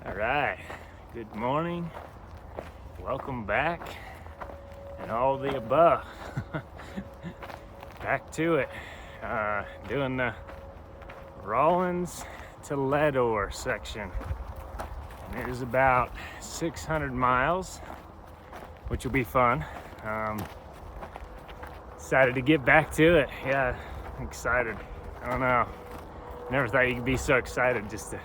All right, good morning, welcome back, and all the above. Back to it, doing the Rawlins to Ledore section. And it is about 600 miles, which will be fun. Excited to get back to it. Yeah, excited. I don't know, never thought you could be so excited just to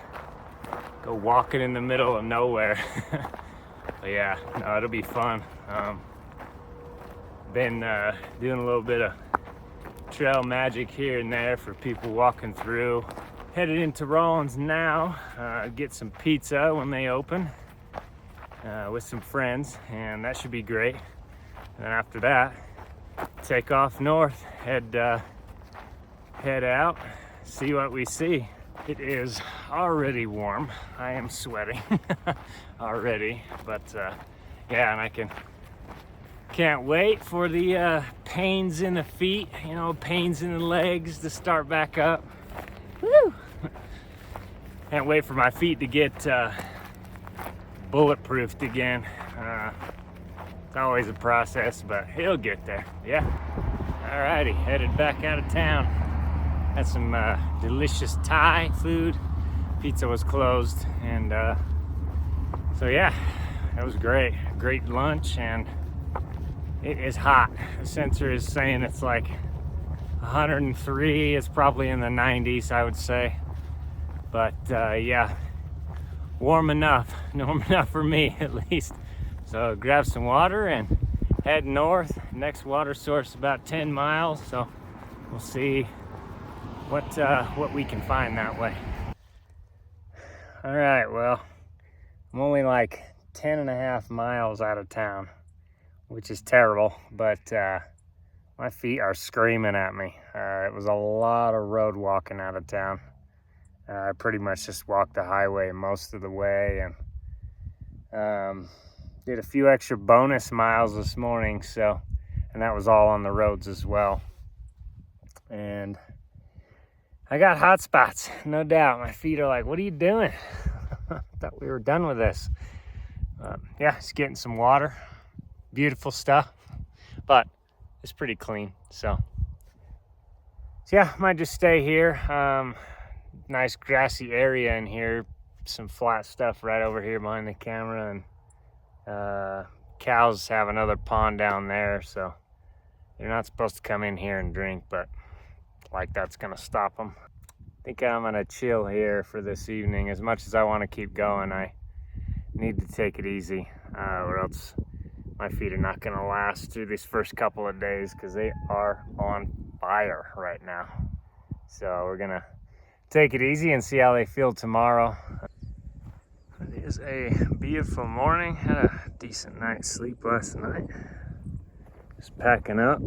go walking in the middle of nowhere. But yeah, no, it'll be fun. Been doing a little bit of trail magic here and there for people walking through. Headed into Rawlins now, get some pizza when they open with some friends, and that should be great. And then after that, take off north, head out, see what we see. It is already warm. I am sweating already, but yeah, and I can't wait for the pains in the feet, pains in the legs to start back up. Woo! Can't wait for my feet to get bulletproofed again. It's always a process, but it'll get there. Yeah. Alrighty, headed back out of town. Had some delicious Thai food. Pizza was closed, and so yeah, that was great. Great lunch, and it is hot. The sensor is saying it's like 103. It's probably in the 90s, I would say. But yeah, warm enough for me at least. So grab some water and head north. Next water source about 10 miles. So we'll see what we can find that way. All right, well, I'm only like 10.5 miles out of town, which is terrible, but my feet are screaming at me. It was a lot of road walking out of town. I pretty much just walked the highway most of the way, and did a few extra bonus miles this morning, and that was all on the roads as well. And I got hot spots, no doubt. My feet are like, what are you doing? Thought we were done with this. Yeah, just getting some water. Beautiful stuff, but it's pretty clean. So yeah, might just stay here. Nice grassy area in here. Some flat stuff right over here behind the camera, and cows have another pond down there, so you're not supposed to come in here and drink, but like that's gonna stop them. I think I'm gonna chill here for this evening. As much as I want to keep going, I need to take it easy, or else my feet are not gonna last through these first couple of days, because they are on fire right now. So we're gonna take it easy and see how they feel tomorrow. It is a beautiful morning. Had a decent night's sleep last night. Just packing up.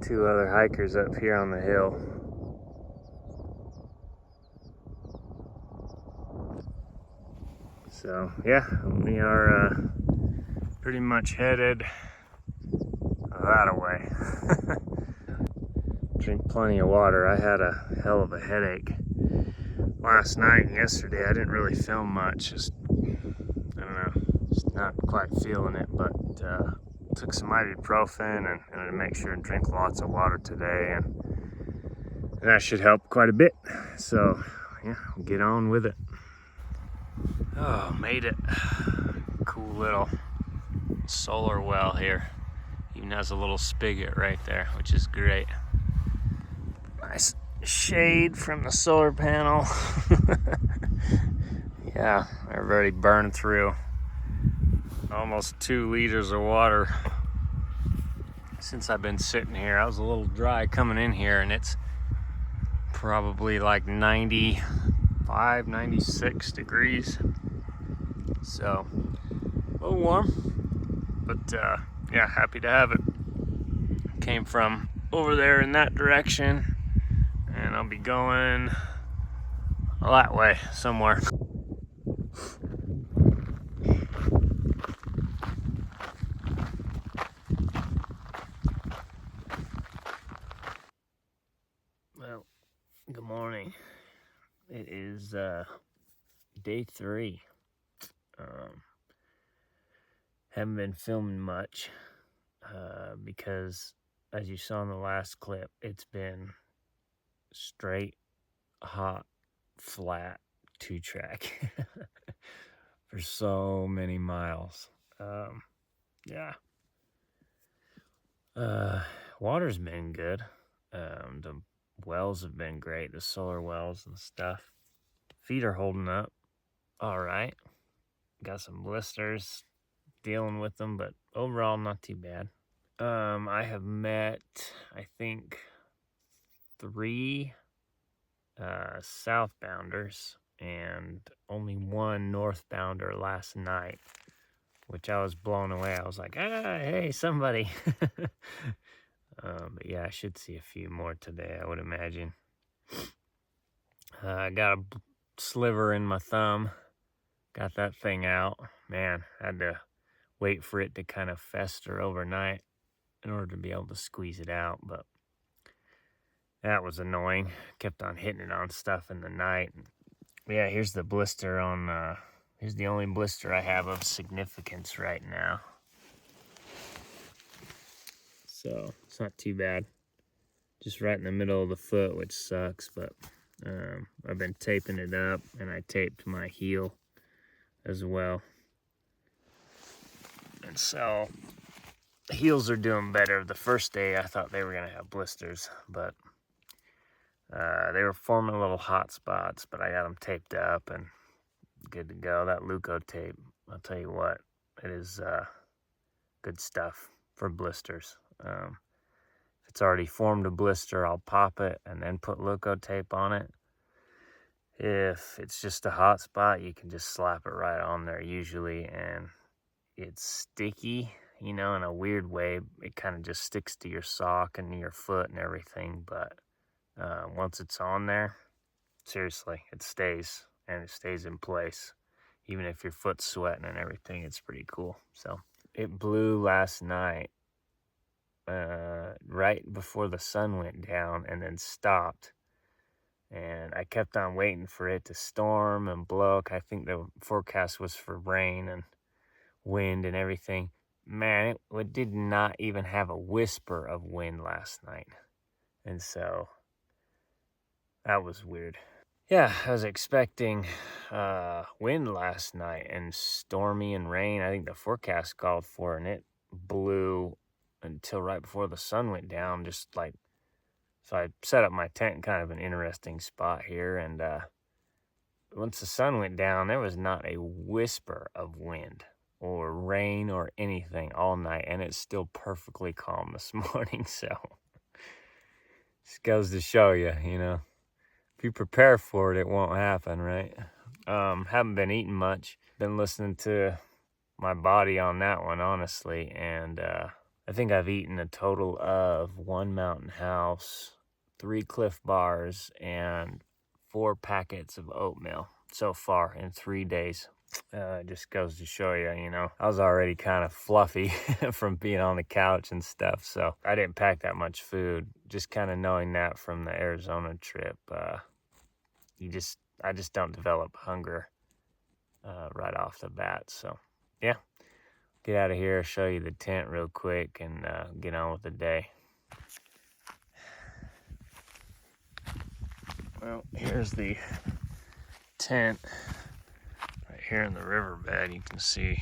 Two other hikers up here on the hill. So yeah, we are pretty much headed that way. Drink plenty of water. I had a hell of a headache last night and yesterday. I didn't really film much, just I don't know, just not quite feeling it, but took some ibuprofen and to make sure and drink lots of water today, and that should help quite a bit. So yeah, we'll get on with it. Oh, made it. Cool little solar well here. Even has a little spigot right there, which is great. Nice shade from the solar panel. Yeah, I've already burned through almost 2 liters of water since I've been sitting here. I was a little dry coming in here, and it's probably like 95, 96 degrees. So a little warm, but yeah, happy to have it. Came from over there in that direction, and I'll be going that way somewhere. Well, good morning. It is day 3. Haven't been filming much because, as you saw in the last clip, it's been straight, hot, flat 2-track for so many miles. Yeah. Water's been good. The wells have been great, the solar wells and stuff. Feet are holding up all right. Got some blisters, dealing with them, but overall not too bad. I have met, I think, 3 southbounders and only 1 northbounder last night, which I was blown away. I was like, hey, somebody. But yeah, I should see a few more today, I would imagine. I got a sliver in my thumb. Got that thing out. Man, had to wait for it to kind of fester overnight in order to be able to squeeze it out, but that was annoying. Kept on hitting it on stuff in the night. Yeah, here's the blister on, here's the only blister I have of significance right now. So, it's not too bad. Just right in the middle of the foot, which sucks, but I've been taping it up, and I taped my heel as well. And so, the heels are doing better. The first day, I thought they were going to have blisters, but they were forming little hot spots, but I got them taped up and good to go. That Leuco tape, I'll tell you what, it is good stuff for blisters. If it's already formed a blister, I'll pop it and then put Leuco tape on it. If it's just a hot spot, you can just slap it right on there usually, and it's sticky, you know, in a weird way. It kind of just sticks to your sock and your foot and everything, but once it's on there, seriously, it stays, and it stays in place. Even if your foot's sweating and everything, it's pretty cool. So it blew last night, right before the sun went down, and then stopped. And I kept on waiting for it to storm and blow. I think the forecast was for rain and wind and everything. Man, it did not even have a whisper of wind last night. And so that was weird. Yeah, I was expecting wind last night and stormy and rain. I think the forecast called for, and it blew until right before the sun went down. Just like, so I set up my tent in kind of an interesting spot here, and once the sun went down, there was not a whisper of wind or rain or anything all night, and it's still perfectly calm this morning. So just goes to show you, you know, if you prepare for it, it won't happen, right? Haven't been eating much. Been listening to my body on that one, honestly, and I think I've eaten a total of 1 Mountain House, 3 Cliff Bars, and 4 packets of oatmeal so far in 3 days. It just goes to show you, you know, I was already kind of fluffy from being on the couch and stuff, so I didn't pack that much food. Just kind of knowing that from the Arizona trip, I just don't develop hunger right off the bat. So yeah, get out of here, show you the tent real quick, and get on with the day. Well, here's the tent right here in the riverbed. You can see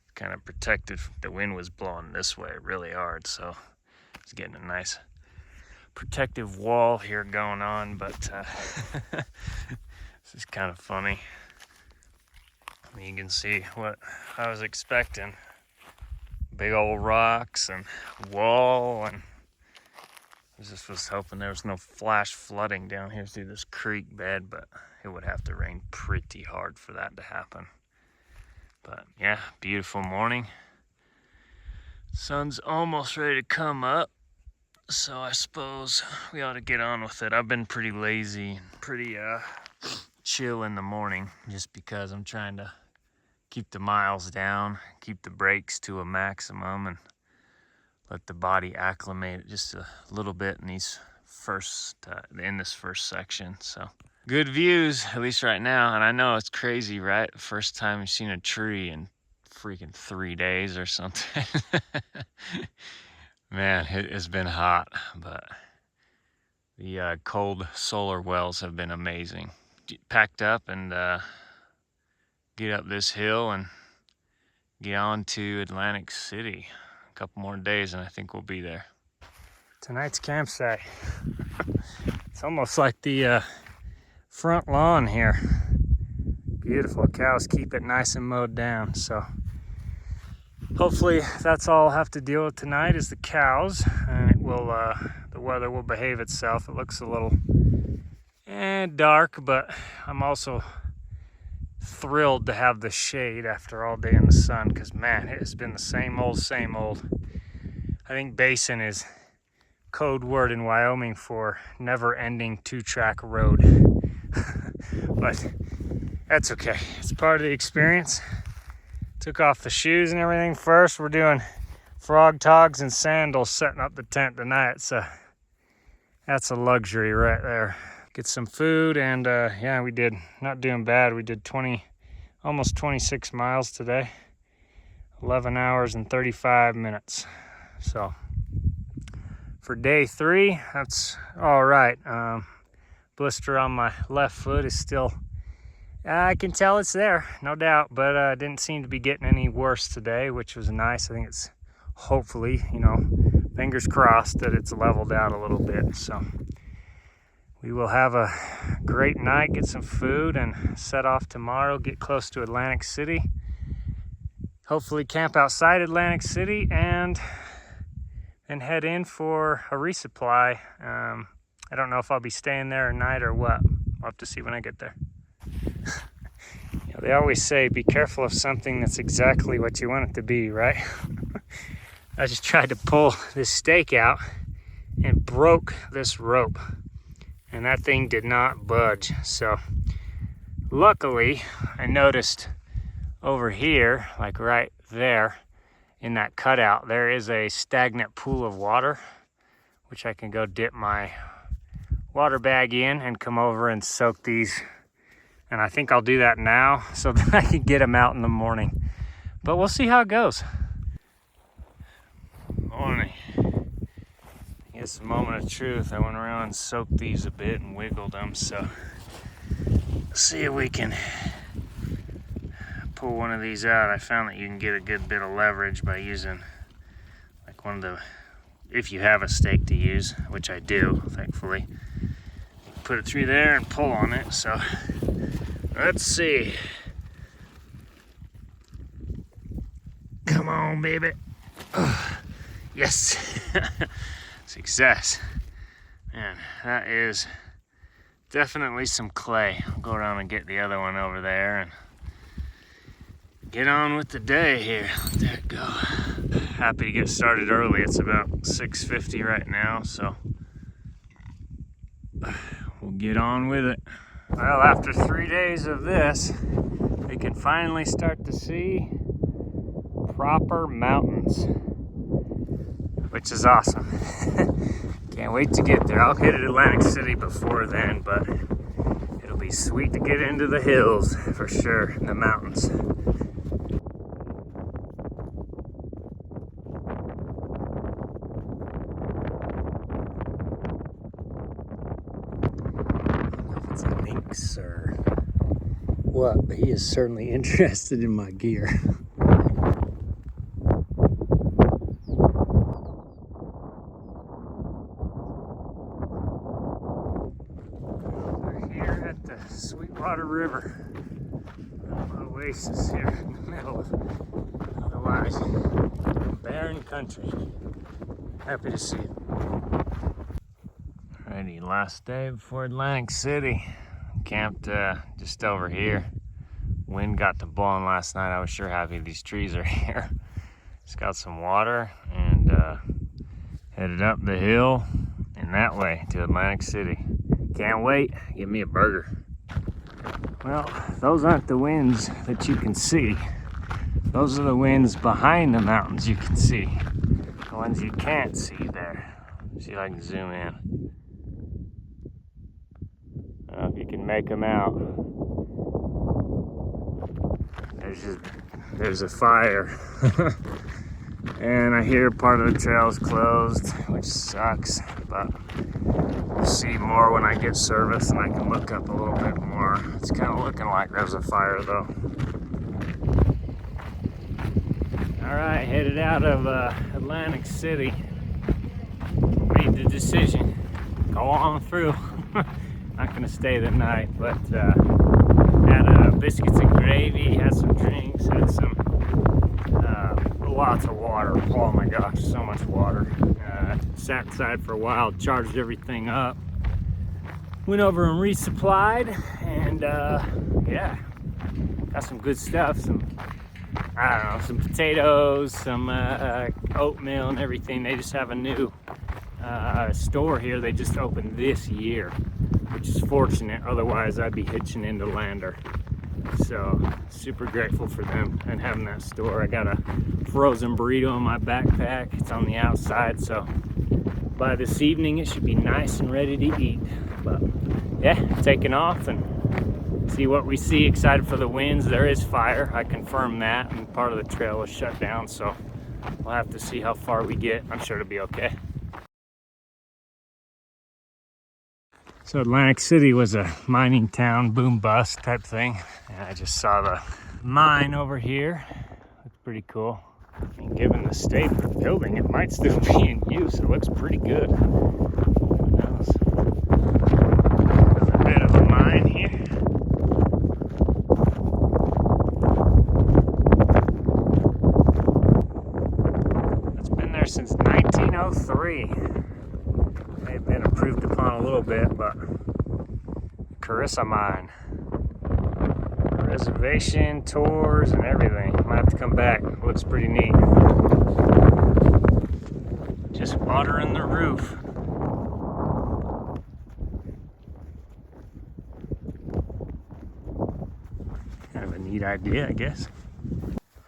it's kind of protected. The wind was blowing this way really hard, so it's getting a nice protective wall here going on, but this is kind of funny. I mean, you can see what I was expecting. Big old rocks and wall, and I just was hoping there was no flash flooding down here through this creek bed, but it would have to rain pretty hard for that to happen. But yeah, beautiful morning. Sun's almost ready to come up, so I suppose we ought to get on with it. I've been pretty lazy, pretty chill in the morning, just because I'm trying to keep the miles down, keep the brakes to a maximum, and let the body acclimate just a little bit in these in this first section. So Good views, at least right now. And I know it's crazy, right? First time you've seen a tree in freaking 3 days or something. Man, it has been hot, but the cold solar wells have been amazing. Packed up and get up this hill and get on to Atlantic City. A couple more days and I think we'll be there. Tonight's campsite. It's almost like the front lawn here. Beautiful. Cows keep it nice and mowed down. So hopefully that's all I'll have to deal with tonight is the cows, and it will the weather will behave itself. It looks a little dark, but I'm also thrilled to have the shade after all day in the sun, because man, it has been the same old. I think basin is code word in Wyoming for never-ending two-track road. But that's okay. It's part of the experience. Took off the shoes and everything first. We're doing frog togs and sandals setting up the tent tonight. So that's a luxury right there. Get some food and yeah, we did not doing bad. We did almost 26 miles today. 11 hours and 35 minutes. So for day 3, that's all right. Blister on my left foot is still, I can tell it's there, no doubt, but didn't seem to be getting any worse today, which was nice. I think it's hopefully, fingers crossed that it's leveled out a little bit. So we will have a great night, get some food, and set off tomorrow, get close to Atlantic City. Hopefully camp outside Atlantic City and head in for a resupply. I don't know if I'll be staying there at night or what. I'll have to see when I get there. They always say, be careful of something that's exactly what you want it to be, right? I just tried to pull this stake out and broke this rope, and that thing did not budge. So luckily, I noticed over here, like right there in that cutout, there is a stagnant pool of water, which I can go dip my water bag in and come over and soak these. And I think I'll do that now so that I can get them out in the morning. But we'll see how it goes. Morning. I guess a moment of truth. I went around and soaked these a bit and wiggled them. So let's see if we can pull one of these out. I found that you can get a good bit of leverage by using like one of the, if you have a stake to use, which I do, thankfully. Put it through there and pull on it. So let's see. Come on, baby. Oh, yes. Success. Man, that is definitely some clay. I'll go around and get the other one over there and get on with the day here. Let that go. Happy to get started early. It's about 6:50 right now, so we'll get on with it. Well, after 3 days of this, we can finally start to see proper mountains, which is awesome. Can't wait to get there. I'll hit Atlantic City before then, but it'll be sweet to get into the hills for sure, the mountains. It's a lynx or what, but he is certainly interested in my gear. We're here at the Sweetwater River, an oasis here in the middle of otherwise barren country. Happy to see you. Alrighty, last day before Atlantic City. Camped just over here. Wind got to blowing last night. I was sure happy these trees are here. Just got some water and headed up the hill and that way to Atlantic City. Can't wait. Give me a burger. Well, those aren't the winds that you can see. Those are the winds behind the mountains you can see. The ones you can't see there. See if I can zoom in. I don't know if you can and make them out. There's a fire. And I hear part of the trail's closed, which sucks, but we'll see more when I get service and I can look up a little bit more. It's kind of looking like there's a fire though. All right, headed out of Atlantic City. Made the decision, go on through. Not gonna stay the night, but had biscuits and gravy, had some drinks, had some lots of water. Oh my gosh, so much water. Sat inside for a while, charged everything up, went over and resupplied, and yeah, got some good stuff. Some, I don't know, some potatoes, some oatmeal and everything. They just have a new store here. They just opened this year, which is fortunate. Otherwise, I'd be hitching into Lander. So super grateful for them and having that store. I got a frozen burrito in my backpack. It's on the outside, so by this evening it should be nice and ready to eat. But yeah, taking off and see what we see. Excited for the winds. There is fire, I confirmed that, and part of the trail is shut down, so we'll have to see how far we get. I'm sure it'll be okay. So Atlantic City was a mining town, boom bust type thing. And I just saw the mine over here. Looks pretty cool. And given the state of the building, it might still be in use. It looks pretty good. Who knows? Another bit of a mine here. It's been there since 1903. They've been improved upon a little bit, but Carissa Mine. Reservation, tours, and everything. Might have to come back. Looks pretty neat. Just water in the roof. Kind of a neat idea, I guess.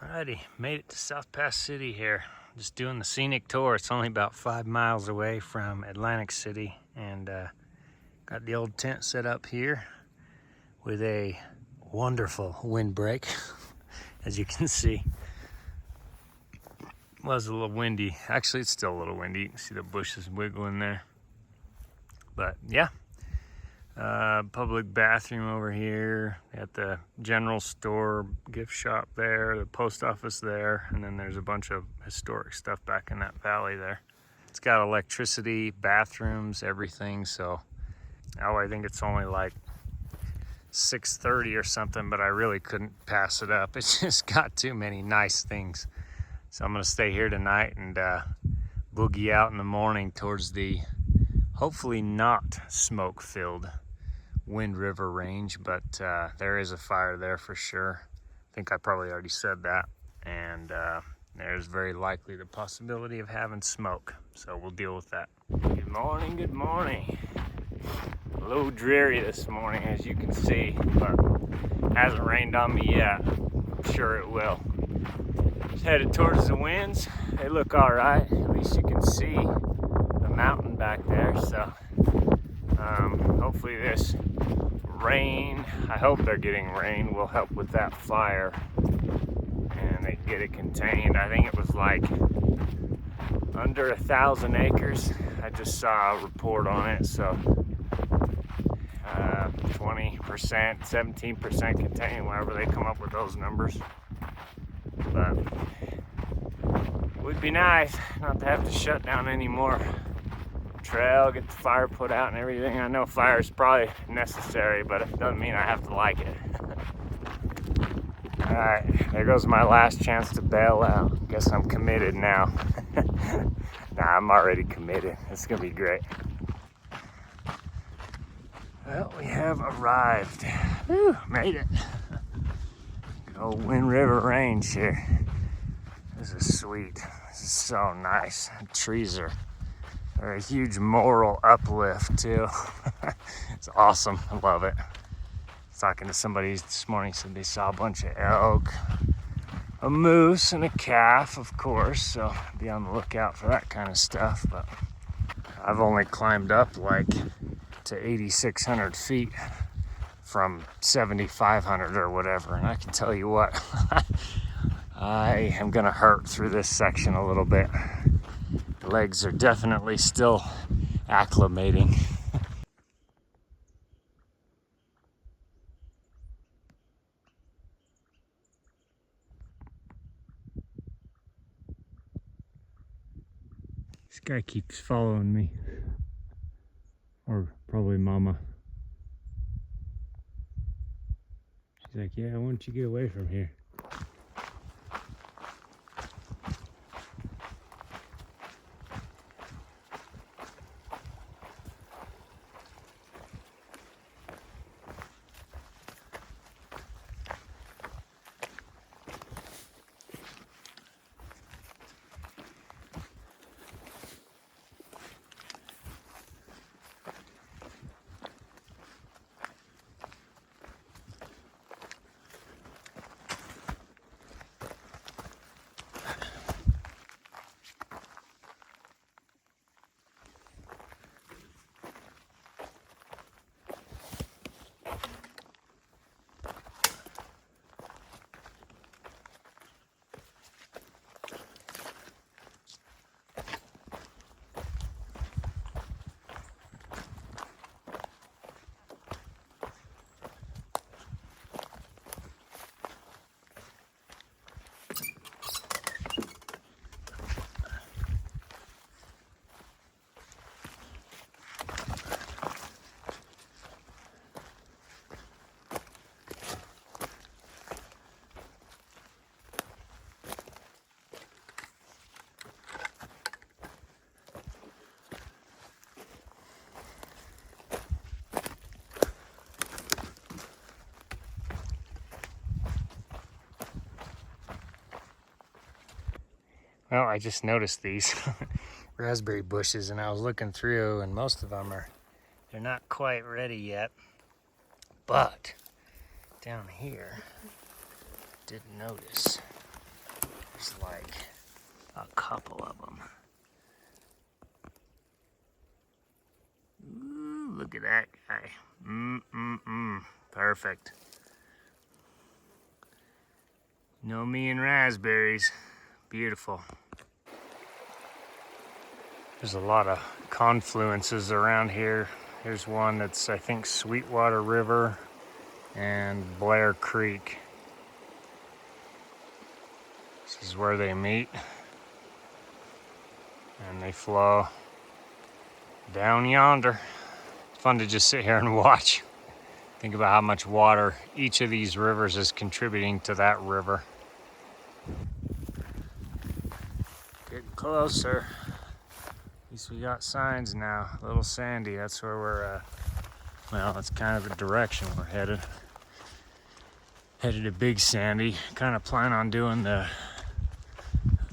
Alrighty, made it to South Pass City here. Just doing the scenic tour. It's only about 5 miles away from Atlantic City, and got the old tent set up here with a wonderful windbreak. As you can see, it was a little windy. Actually, it's still a little windy. You can see the bushes wiggling there. But yeah, public bathroom over here. Got the general store, gift shop there, the post office there, and then there's a bunch of historic stuff back in that valley there. It's got electricity, bathrooms, everything. So I think it's only like 6:30 or something, but I really couldn't pass it up. It's just got too many nice things. So I'm gonna stay here tonight and boogie out in the morning towards the hopefully not smoke-filled Wind River Range, but there is a fire there for sure. I think I probably already said that, and there's very likely the possibility of having smoke, so we'll deal with that. Good morning, good morning. A little dreary this morning, as you can see, but hasn't rained on me yet. I'm sure it will. Just headed towards the winds. They look all right. At least you can see the mountain back there, so hopefully this rain, I hope they're getting rain, will help with that fire and they get it contained. I think it was like under 1,000 acres. I just saw a report on it, so 20%, 17% contained, whenever they come up with those numbers. But it would be nice not to have to shut down any more trail, get the fire put out and everything. I know fire is probably necessary, but it doesn't mean I have to like it. All right, there goes my last chance to bail out. Guess I'm committed now. Nah, I'm already committed. It's gonna be great. Well, we have arrived. Whew, made it. Good old Wind River Range here. This is sweet. This is so nice. The trees are a huge moral uplift too. It's awesome. I love it. I was talking to somebody this morning, said they saw a bunch of elk, a moose, and a calf, of course, so be on the lookout for that kind of stuff. But I've only climbed up like to 8,600 feet from 7,500 or whatever. And I can tell you what, I am gonna hurt through this section a little bit. Legs are definitely still acclimating. This guy keeps following me. Or probably Mama. She's like, yeah, why don't you get away from here? Well, I just noticed these raspberry bushes, and I was looking through, and most of them they're not quite ready yet. But down here, did notice there's like a couple of them. Ooh, look at that guy. Perfect. Know me and raspberries. Beautiful. There's a lot of confluences around here. Here's one that's, I think, Sweetwater River and Blair Creek. This is where they meet. And they flow down yonder. It's fun to just sit here and watch. Think about how much water each of these rivers is contributing to that river. Getting closer. At least we got signs now. Little Sandy, that's where we're at. Well, that's kind of the direction we're headed. Headed to Big Sandy. Kind of plan on doing the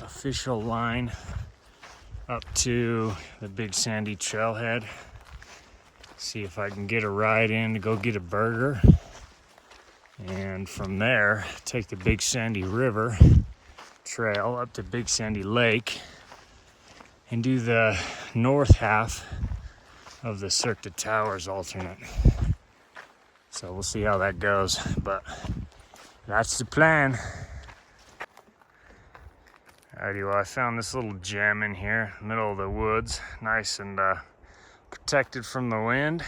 official line up to the Big Sandy trailhead. See if I can get a ride in to go get a burger. And from there, take the Big Sandy River trail up to Big Sandy Lake and do the north half of the Cirque du Towers alternate. So we'll see how that goes, but that's the plan. Alrighty, well, I found this little gem in here, middle of the woods, nice and protected from the wind.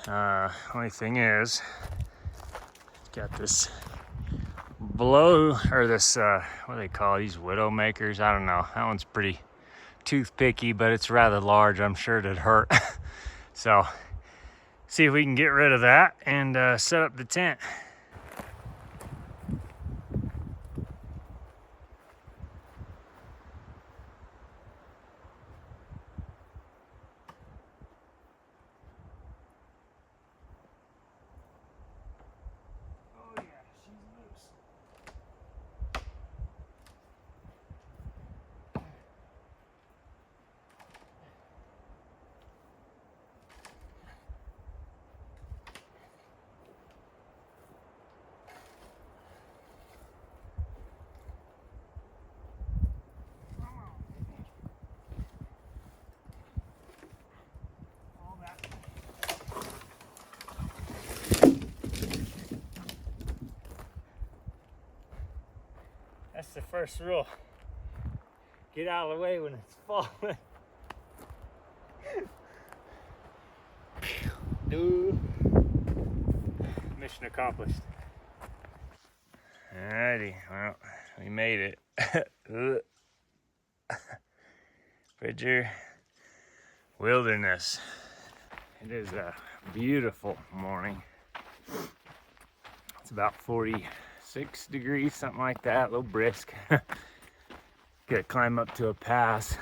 Only thing is, got this what do they call these, widow makers? I don't know. That one's pretty toothpicky, but it's rather large. I'm sure it'd hurt. So, see if we can get rid of that and set up the tent. the first rule. Get out of the way when it's falling. Mission accomplished. Alrighty, well, we made it. Bridger Wilderness. It is a beautiful morning. It's about 46 degrees, something like that, a little brisk. Gotta climb up to a pass.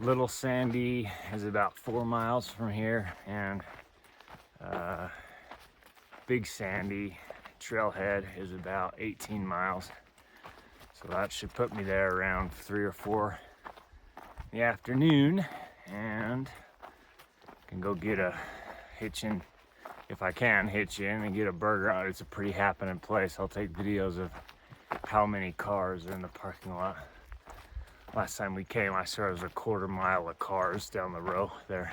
Little Sandy is about 4 miles from here, and Big Sandy trailhead is about 18 miles. So that should put me there around 3 or 4 in the afternoon, and can go get a hitch in, if I can hitch in and get a burger. It's a pretty happening place. I'll take videos of how many cars are in the parking lot. Last time we came, I saw it was a quarter mile of cars down the row there.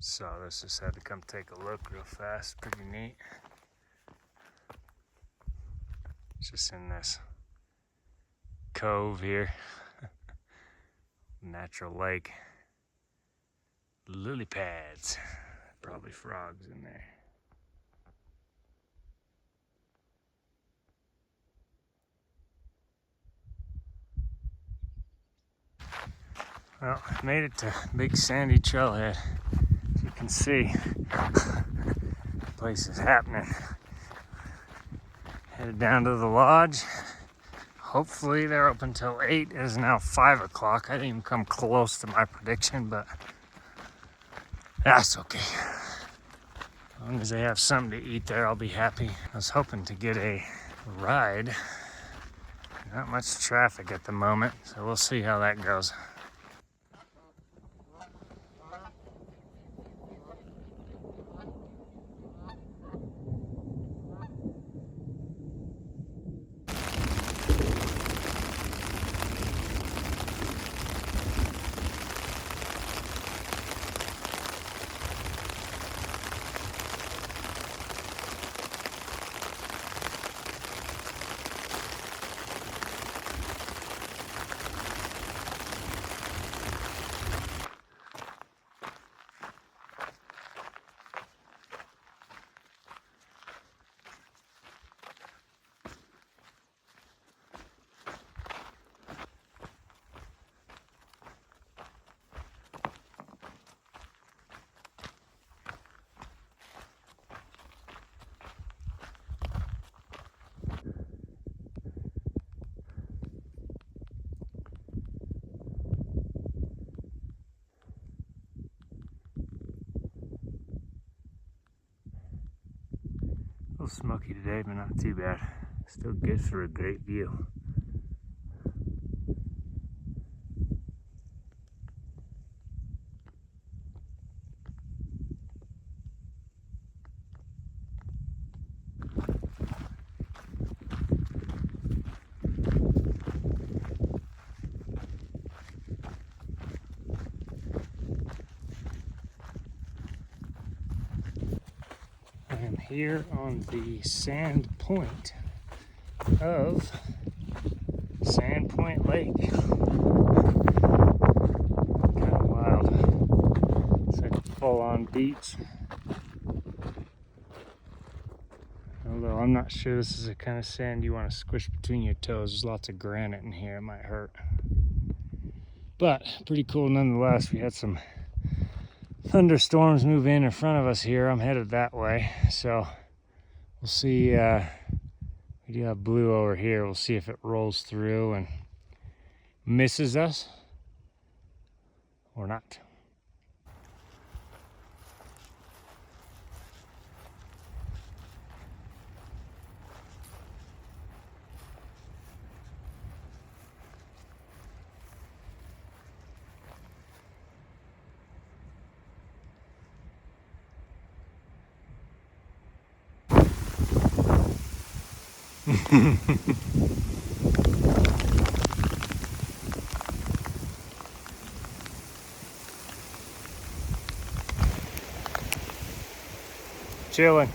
So this, just had to come take a look real fast. Pretty neat. It's just in this cove here. Natural lake. Lily pads. Probably frogs in there. Well, made it to Big Sandy Trailhead. As you can see, the place is happening. Headed down to the lodge. Hopefully they're open till 8. It is now 5 o'clock. I didn't even come close to my prediction, but that's okay. As long as they have something to eat there, I'll be happy. I was hoping to get a ride. Not much traffic at the moment, so we'll see how that goes. A little smoky today, but not too bad. Still good for a great view. I am here on the sand point of Sandpoint Lake. Kind of wild. It's like a full-on beach. Although I'm not sure this is the kind of sand you want to squish between your toes. There's lots of granite in here. It might hurt. But pretty cool nonetheless. We had some thunderstorms move in front of us here. I'm headed that way, so we'll see. We do have blue over here. We'll see if it rolls through and misses us or not. chilling.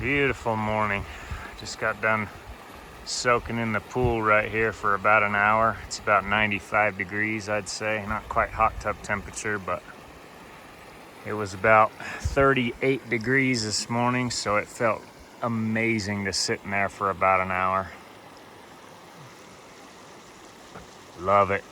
Beautiful morning. Just got done soaking in the pool right here for about an hour. It's about 95 degrees, I'd say. Not quite hot tub temperature, but It was about 38 degrees this morning, so it felt amazing to sit in there for about an hour. Love it.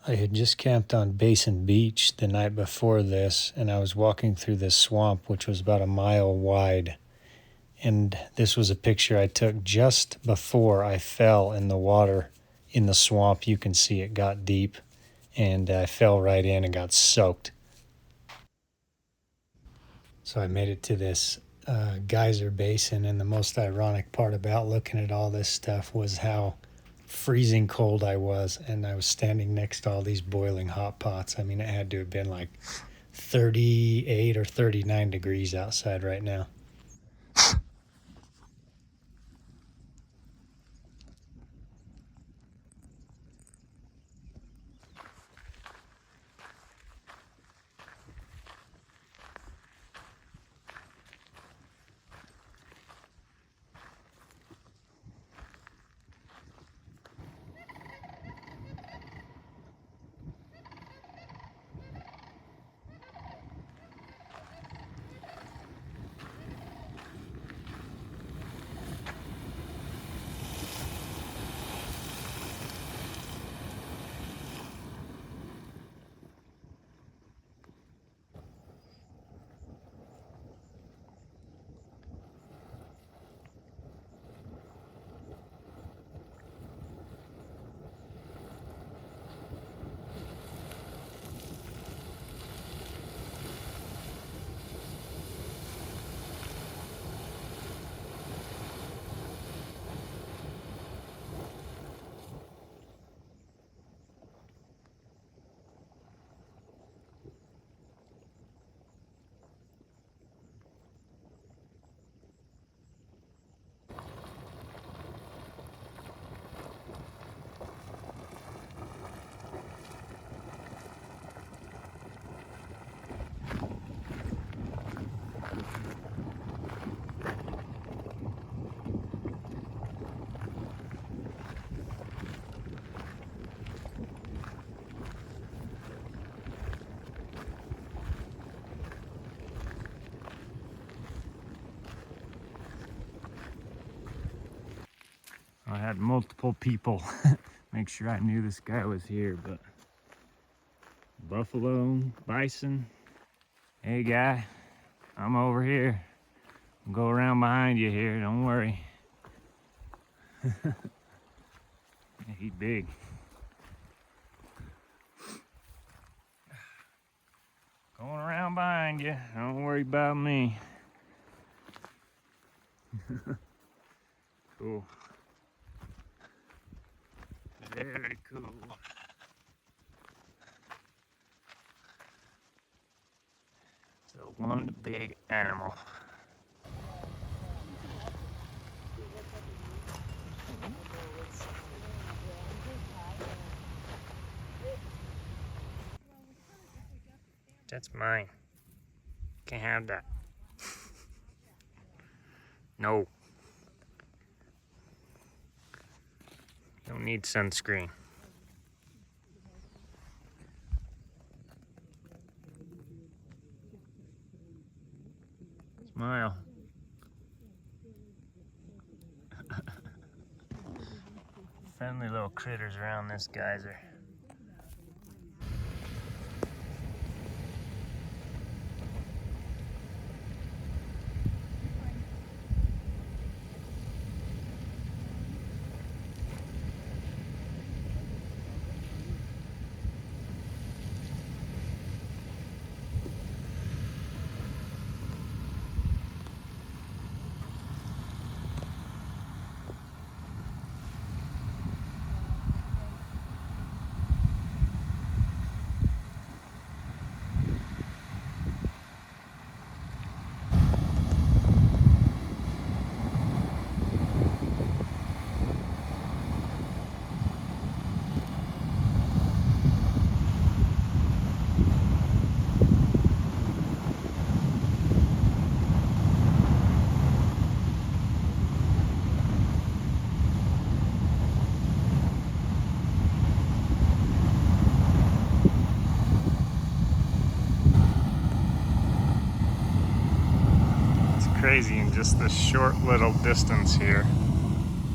I had just camped on Basin Beach the night before this, and I was walking through this swamp, which was about a mile wide. And this was a picture I took just before I fell in the water in the swamp. You can see it got deep, and I fell right in and got soaked. So I made it to this geyser basin, and the most ironic part about looking at all this stuff was how freezing cold I was, and I was standing next to all these boiling hot pots. I mean, it had to have been like 38 or 39 degrees outside right now. I had multiple people make sure I knew this guy was here, but buffalo, bison. Hey guy, I'm over here. I'll go around behind you here, don't worry. Yeah, he's big. Going around behind you, don't worry about me. Cool. Very cool. So one big animal. That's mine. Can't have that. No. Don't need sunscreen. Smile. Friendly little critters around this geyser. crazy in just this short little distance here.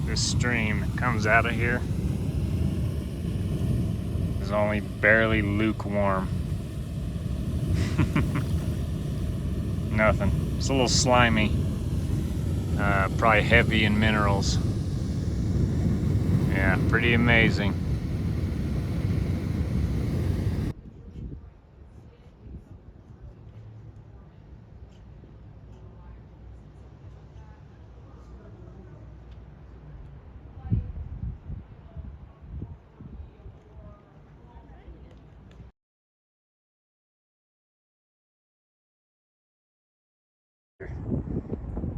This stream that comes out of here is only barely lukewarm. Nothing. It's a little slimy. Probably heavy in minerals. Yeah, pretty amazing.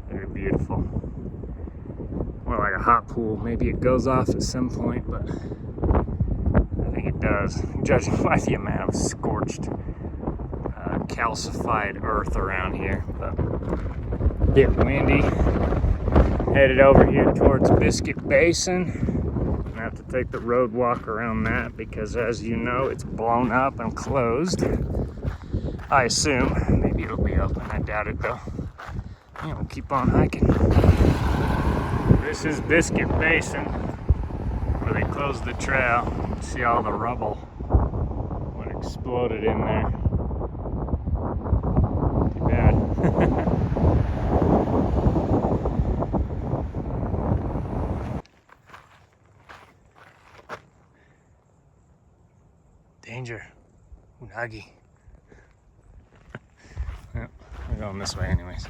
Very beautiful. More like a hot pool. Maybe it goes off at some point, but I think it does, judging by the amount of scorched, calcified earth around here. But a bit windy. Headed over here towards Biscuit Basin. I have to take the road walk around that because, as you know, it's blown up and closed. I assume. Maybe it'll be open. I doubt it though. Yeah, we'll keep on hiking. This is Biscuit Basin, where they closed the trail. You can see all the rubble, what exploded in there. Too bad. Danger. Unagi. Yep, we're going this way anyways.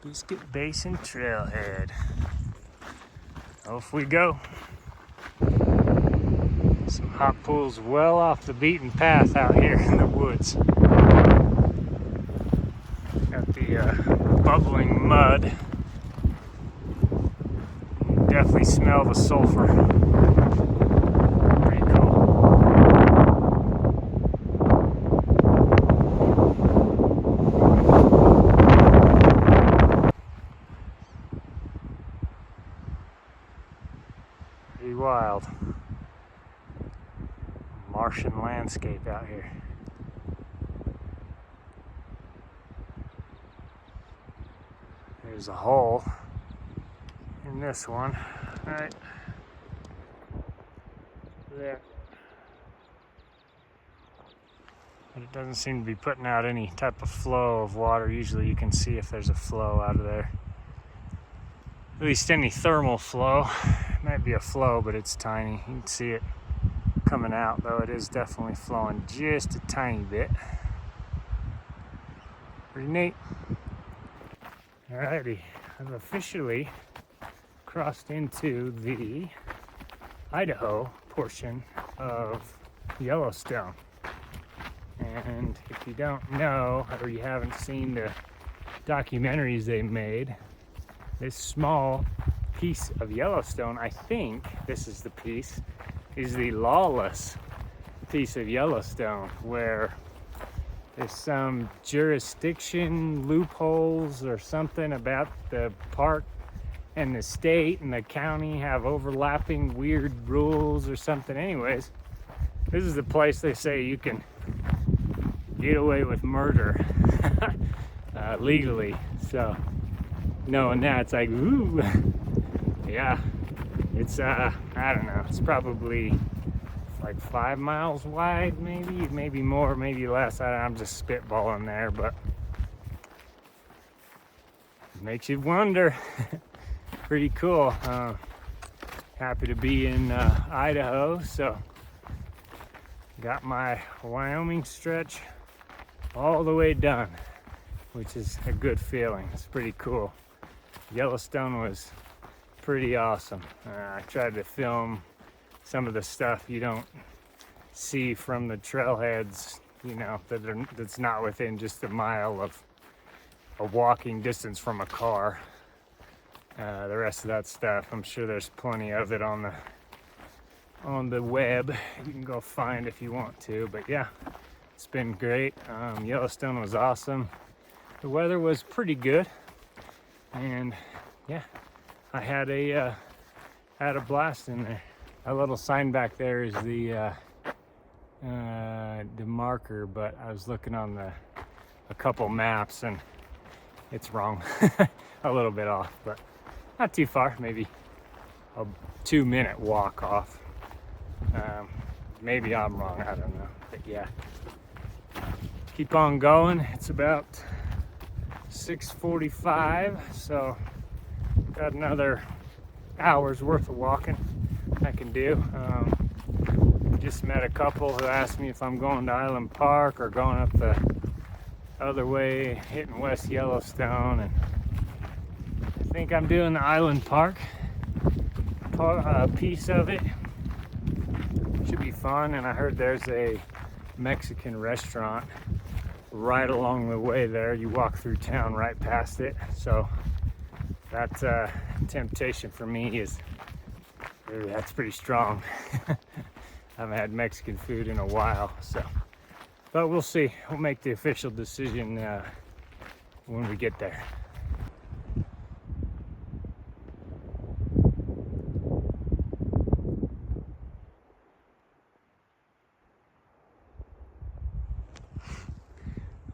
Biscuit Basin Trailhead. Off we go. Some hot pools well off the beaten path out here in the woods. Got the bubbling mud. Definitely smell the sulfur. Pretty cool. Pretty wild. Martian landscape out here. There's a hole in this one, right there. But it doesn't seem to be putting out any type of flow of water. Usually you can see if there's a flow out of there. At least any thermal flow. It might be a flow, but it's tiny. You can see it coming out, though it is definitely flowing just a tiny bit. Pretty neat. Alrighty, I've officially crossed into the Idaho portion of Yellowstone. And if you don't know, or you haven't seen the documentaries they made, this small piece of Yellowstone, I think this is the piece, is the lawless piece of Yellowstone, where there's some jurisdiction loopholes or something about the park and the state and the county have overlapping weird rules or something. Anyways, this is the place they say you can get away with murder legally. So knowing that, it's like, ooh, yeah, it's I don't know, it's probably like 5 miles wide, maybe more, maybe less. I'm just spitballing there, but it makes you wonder. Pretty cool. Happy to be in Idaho, so got my Wyoming stretch all the way done, which is a good feeling. It's pretty cool. Yellowstone was pretty awesome. I tried to film some of the stuff you don't see from the trailheads, you know, that's not within just a mile of a walking distance from a car. The rest of that stuff, I'm sure there's plenty of it on the web. You can go find if you want to, but yeah, it's been great. Yellowstone was awesome. The weather was pretty good, and yeah, I had a blast in there. That little sign back there is the the marker, but I was looking on a couple maps and it's wrong. A little bit off, but not too far, maybe a 2-minute walk off. Maybe I'm wrong, I don't know, but yeah. Keep on going. It's about 6:45, so got another hour's worth of walking I can do. Just met a couple who asked me if I'm going to Island Park or going up the other way, hitting West Yellowstone, and I think I'm doing the Island Park piece of it. Should be fun, and I heard there's a Mexican restaurant right along the way there. You walk through town right past it, so that temptation for me is that's pretty strong. I haven't had Mexican food in a while, so but we'll see. We'll make the official decision when we get there.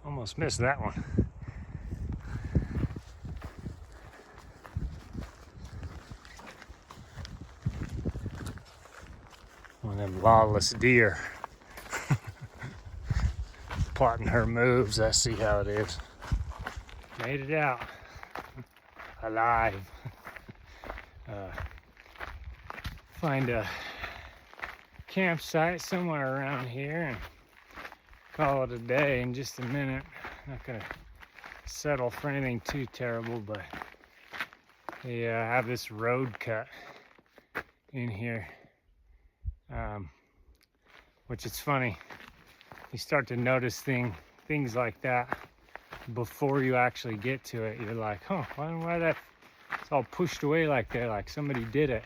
Almost missed that one. One of them lawless deer. Plotting her moves. I see how it is. Made it out. Alive. Find a campsite somewhere around here and call it a day in just a minute. Not gonna settle for anything too terrible, but they have this road cut in here, which is funny. You start to notice things like that before you actually get to it. You're like, huh, why that it's all pushed away like that, like somebody did it.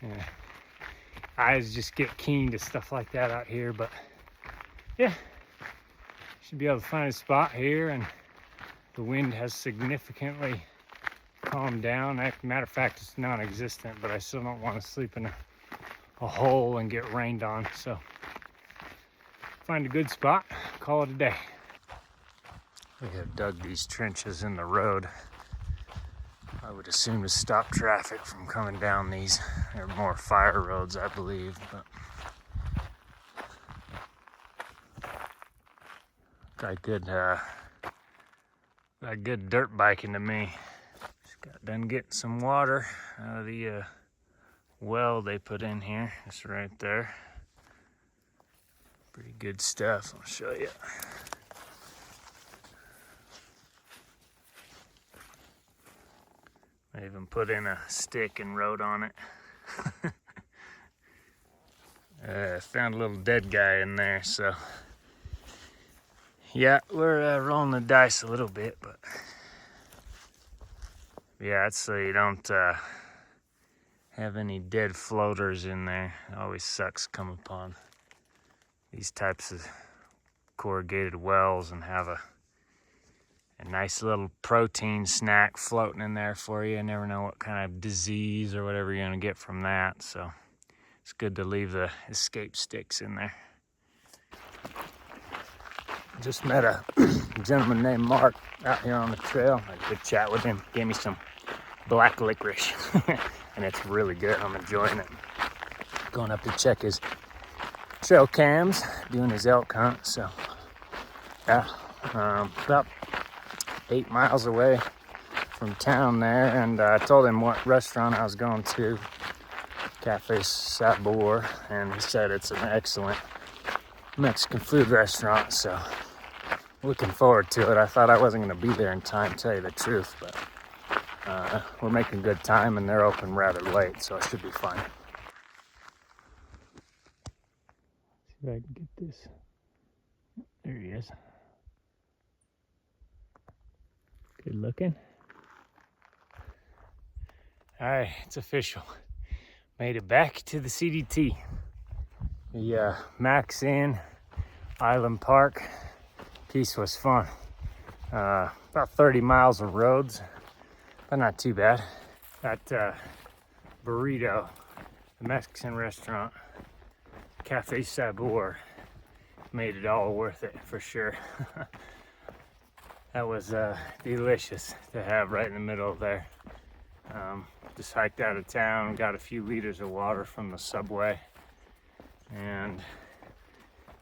Yeah. Eyes just get keen to stuff like that out here, but yeah, should be able to find a spot here, and the wind has significantly calmed down. Matter of fact, it's non-existent, but I still don't want to sleep in a hole and get rained on, so find a good spot, call it a day. We have dug these trenches in the road. I would assume to stop traffic from coming down these. They're more fire roads, I believe, but got good dirt biking to me. Just got done getting some water out of the well they put in here. It's right there. Pretty good stuff. I'll show you. I even put in a stick and wrote on it. Found a little dead guy in there, so yeah, we're rolling the dice a little bit, but yeah, it's so you don't have any dead floaters in there. It always sucks come upon these types of corrugated wells and have a nice little protein snack floating in there for you. You never know what kind of disease or whatever you're gonna get from that, so it's good to leave the escape sticks in there. Just met a gentleman named Mark out here on the trail. I had a good chat with him. Gave me some black licorice, and it's really good. I'm enjoying it. Going up to check his trail cams, doing his elk hunt. So, yeah, about 8 miles away from town there, and I told him what restaurant I was going to, Cafe Sabor, and he said it's an excellent Mexican food restaurant, so looking forward to it. I thought I wasn't going to be there in time, to tell you the truth, but we're making good time, and they're open rather late, so it should be fine. See if I can get this. There he is. Good looking. All right, it's official. Made it back to the CDT. The Max Inn Island Park piece was fun. About 30 miles of roads, but not too bad. That burrito, the Mexican restaurant, Cafe Sabor made it all worth it for sure. That was delicious to have right in the middle of there. Just hiked out of town, got a few liters of water from the subway, and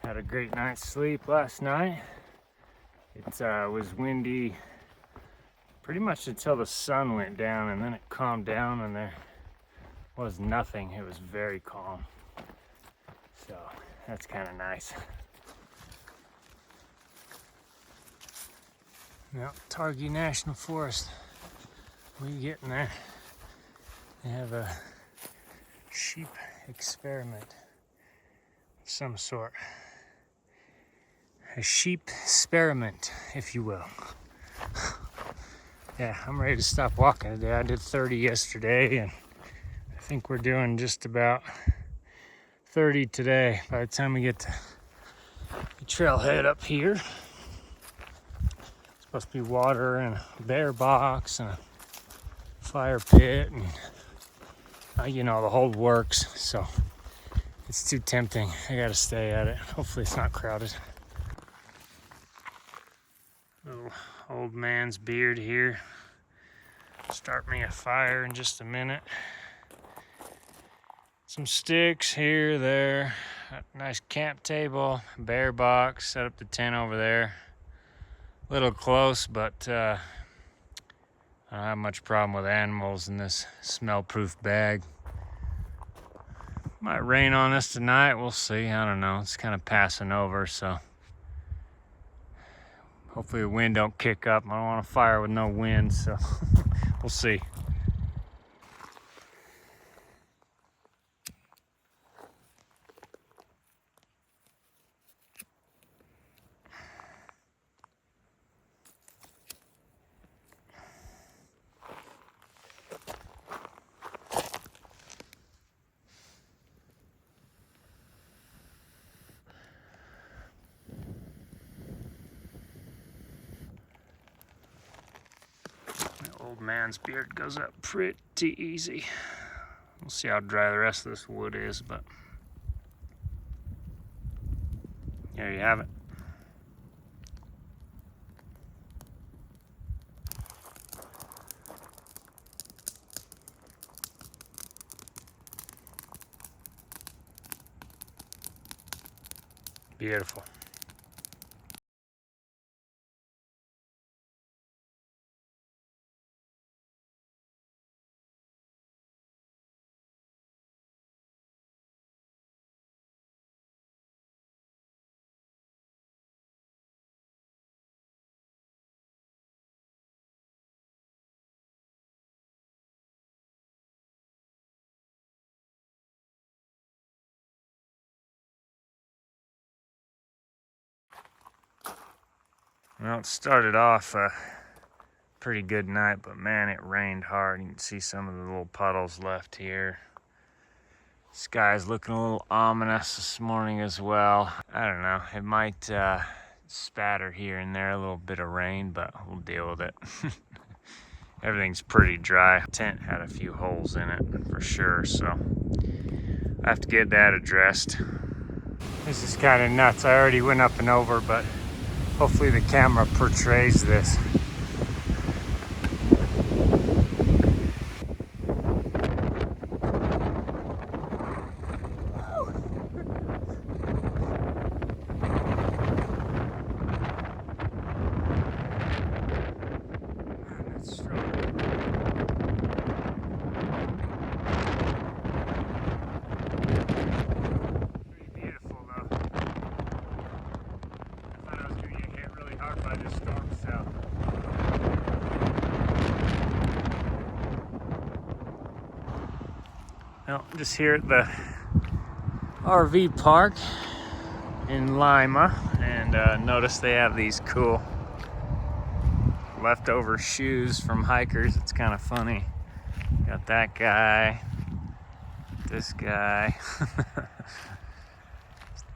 had a great night's sleep last night. It was windy pretty much until the sun went down, and then it calmed down and there was nothing. It was very calm. So that's kind of nice. Now, Targhee National Forest, we getting there. They have a sheep experiment of some sort. A sheep experiment, if you will. Yeah, I'm ready to stop walking today. I did 30 yesterday, and I think we're doing just about 30 today by the time we get to the trailhead up here. It's supposed to be water and a bear box and a fire pit and you know, the whole works. So it's too tempting. I gotta stay at it. Hopefully it's not crowded. Little old man's beard here. Start me a fire in just a minute. Some sticks here, there. A nice camp table, bear box. Set up the tent over there. A little close, but I don't have much problem with animals in this smell-proof bag. Might rain on us tonight. We'll see. I don't know. It's kind of passing over, so hopefully the wind don't kick up. I don't want to fire with no wind, so we'll see. Old man's beard goes up pretty easy. We'll see how dry the rest of this wood is, but there you have it. Beautiful. Well, it started off a pretty good night, but man, it rained hard. You can see some of the little puddles left here. Sky's looking a little ominous this morning as well. I don't know, it might spatter here and there, a little bit of rain, but we'll deal with it. Everything's pretty dry. Tent had a few holes in it for sure, so I have to get that addressed. This is kind of nuts. I already went up and over, but hopefully the camera portrays this. Well, I'm just here at the RV park in Lima, and notice they have these cool leftover shoes from hikers. It's kind of funny. Got that guy, this guy,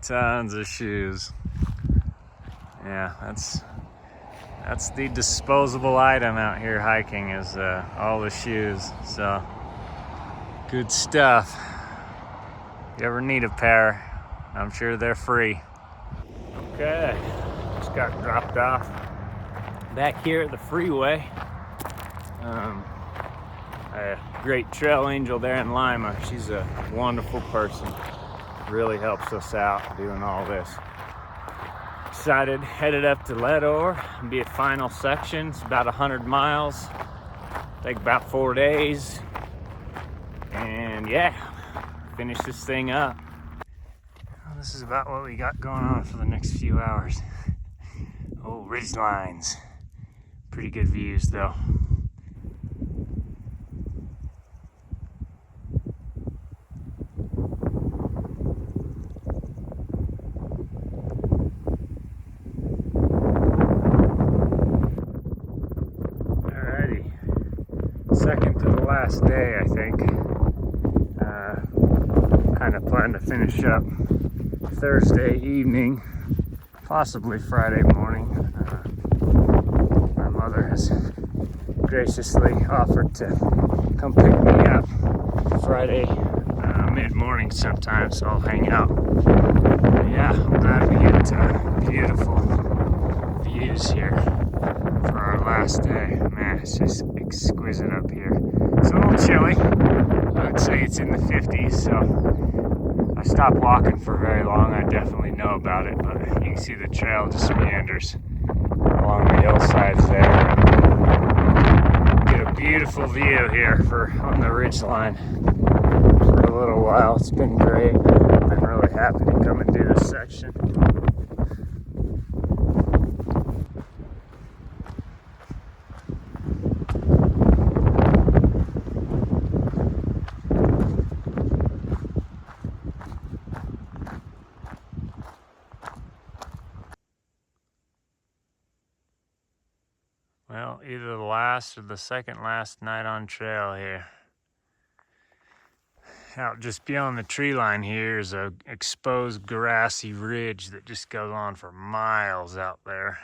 tons of shoes. Yeah, that's the disposable item out here hiking, is all the shoes. So good stuff. If you ever need a pair, I'm sure they're free. Okay, just got dropped off back here at the freeway. A great trail angel there in Lima. She's a wonderful person. Really helps us out doing all this. Excited, headed up to Ledore, be at final section. It's about 100 miles. Take about 4 days. And yeah, finish this thing up. Well, this is about what we got going on for the next few hours. Oh, ridge lines. Pretty good views though. Second to the last day, I think. Kind of plan to finish up Thursday evening, possibly Friday morning. My mother has graciously offered to come pick me up Friday mid-morning sometime, so I'll hang out. But yeah, I'm glad we get beautiful views here for our last day. Man, it's just exquisite up here. It's a little chilly. I would say it's in the 50s, so I stopped walking for very long. I definitely know about it, but you can see the trail just meanders along the hillsides there. Get a beautiful view here on the ridge line for a little while. It's been great. I'm really happy to come and do this section. Well, either the last or the second last night on trail here. Out just beyond the tree line here is a exposed grassy ridge that just goes on for miles out there.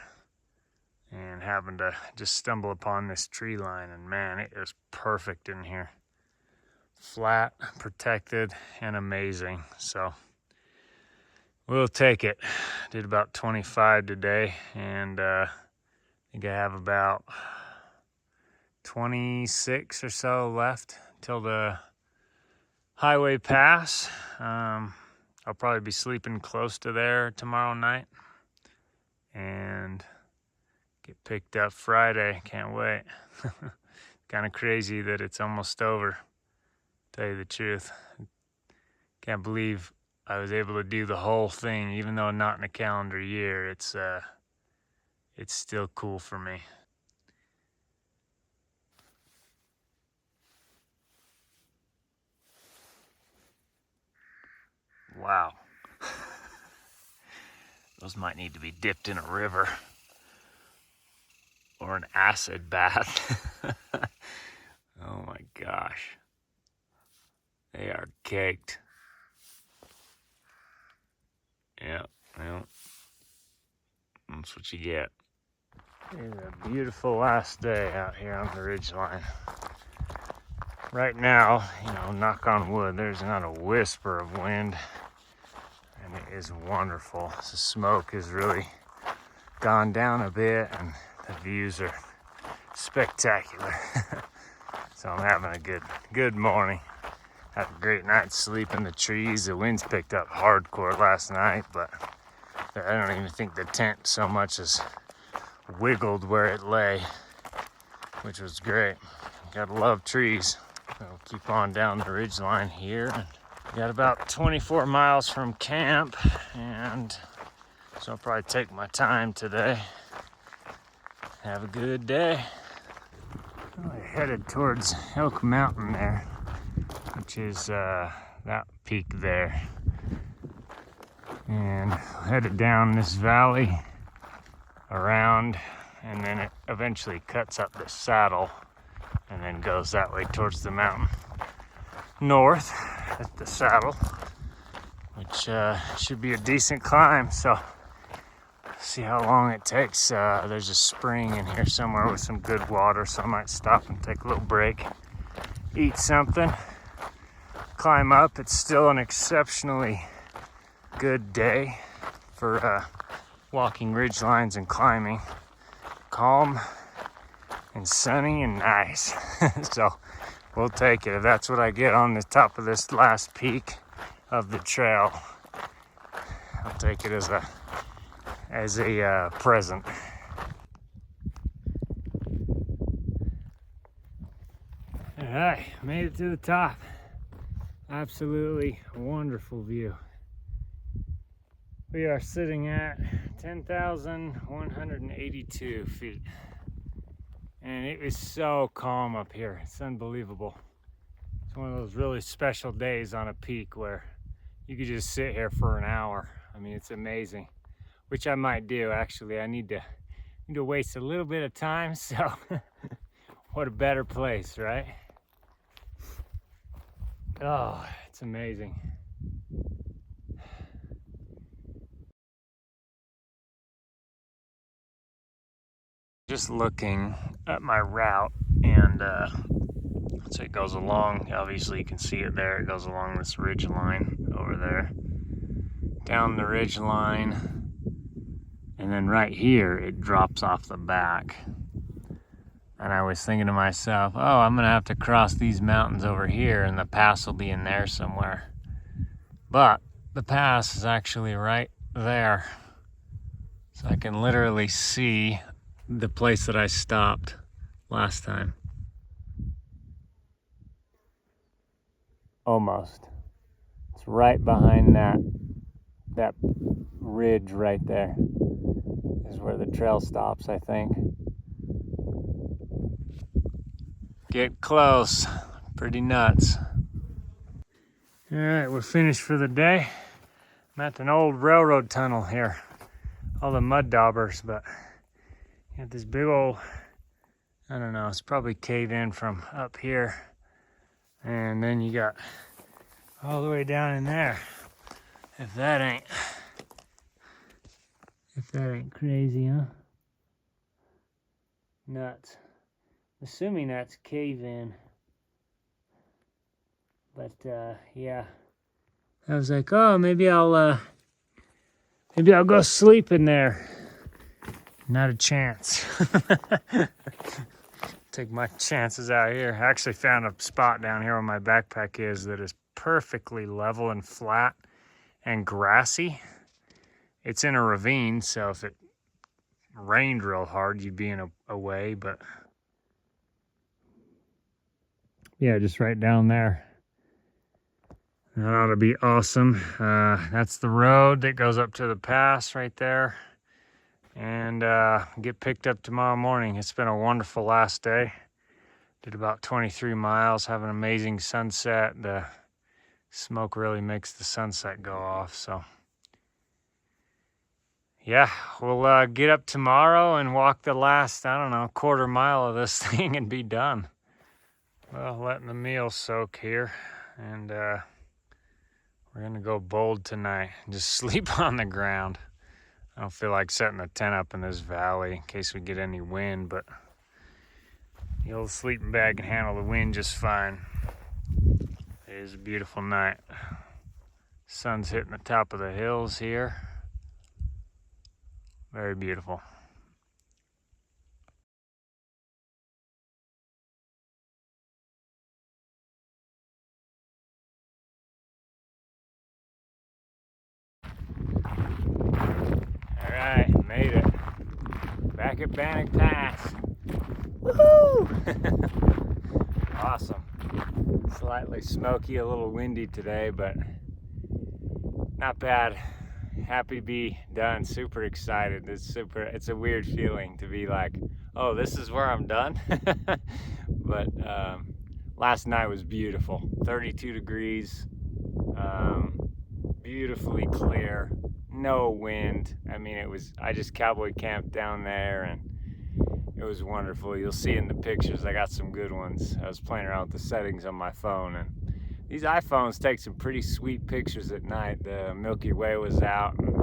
And happened to just stumble upon this tree line, and man, it is perfect in here. Flat, protected, and amazing. So we'll take it. Did about 25 today, and I think I have about 26 or so left till the highway pass. I'll probably be sleeping close to there tomorrow night and get picked up Friday. Can't wait. Kind of crazy that it's almost over, tell you the truth. Can't believe I was able to do the whole thing, even though not in a calendar year. It's still cool for me. Wow. Those might need to be dipped in a river or an acid bath. Oh my gosh. They are caked. Yeah, well, that's what you get. It's a beautiful last day out here on the ridgeline. Right now, knock on wood, there's not a whisper of wind, and it is wonderful. The smoke has really gone down a bit, and the views are spectacular. So I'm having a good morning. Had a great night's sleep in the trees. The winds picked up hardcore last night, but I don't even think the tent so much as wiggled where it lay, which was great. Gotta love trees. We'll keep on down the ridge line here. Got about 24 miles from camp, and so I'll probably take my time today. Have a good day. I headed towards Elk Mountain there, which is that peak there. And headed down this valley around, and then it eventually cuts up the saddle and then goes that way towards the mountain north at the saddle, which should be a decent climb. So see how long it takes. There's a spring in here somewhere with some good water, so I might stop and take a little break, eat something, climb up. It's still an exceptionally good day for walking ridge lines and climbing. Calm and sunny and nice. So we'll take it. If that's what I get on the top of this last peak of the trail, I'll take it as a present. All right, made it to the top. Absolutely wonderful view. We are sitting at 10,182 feet. And it is so calm up here. It's unbelievable. It's one of those really special days on a peak where you could just sit here for an hour. I mean, it's amazing, which I might do actually. I need to waste a little bit of time, so what a better place, right? Oh, it's amazing. Just looking at my route, and so it goes along, obviously you can see it there, it goes along this ridge line over there, down the ridge line, and then right here it drops off the back. And I was thinking to myself, oh, I'm gonna have to cross these mountains over here and the pass will be in there somewhere. But the pass is actually right there. So I can literally see the place that I stopped last time. Almost. It's right behind that ridge right there is where the trail stops, I think. Get close. Pretty nuts. All right, we're finished for the day. I'm at an old railroad tunnel here. All the mud daubers, but got this big old, I don't know, it's probably caved in from up here. And then you got all the way down in there. If that ain't crazy, huh? Nuts. Assuming that's cave in. But yeah. I was like, oh, maybe I'll go sleep in there. Not a chance. Take my chances out here. I actually found a spot down here where my backpack is that is perfectly level and flat and grassy. It's in a ravine, so if it rained real hard, you'd be in a way, but yeah, just right down there. That ought to be awesome. That's the road that goes up to the pass right there. And get picked up tomorrow morning. It's been a wonderful last day. Did about 23 miles, have an amazing sunset. The smoke really makes the sunset go off, so. Yeah, we'll get up tomorrow and walk the last, I don't know, quarter mile of this thing and be done. Well, letting the meal soak here. And we're gonna go bold tonight and just sleep on the ground. I don't feel like setting a tent up in this valley in case we get any wind, but the old sleeping bag can handle the wind just fine. It is a beautiful night. Sun's hitting the top of the hills here. Very beautiful. All right, made it. Back at Bannock Pass. Woohoo! Awesome. Slightly smoky, a little windy today, but not bad. Happy to be done. Super excited. It's a weird feeling to be like, oh, this is where I'm done. But last night was beautiful. 32 degrees. Beautifully clear. No wind. I mean, I just cowboy camped down there and it was wonderful. You'll see in the pictures, I got some good ones. I was playing around with the settings on my phone, and these iPhones take some pretty sweet pictures at night. The Milky Way was out and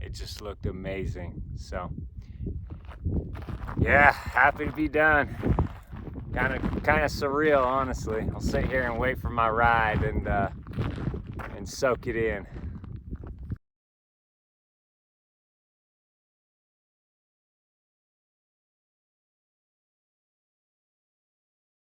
it just looked amazing. So yeah, happy to be done. Kind of surreal, honestly. I'll sit here and wait for my ride and soak it in.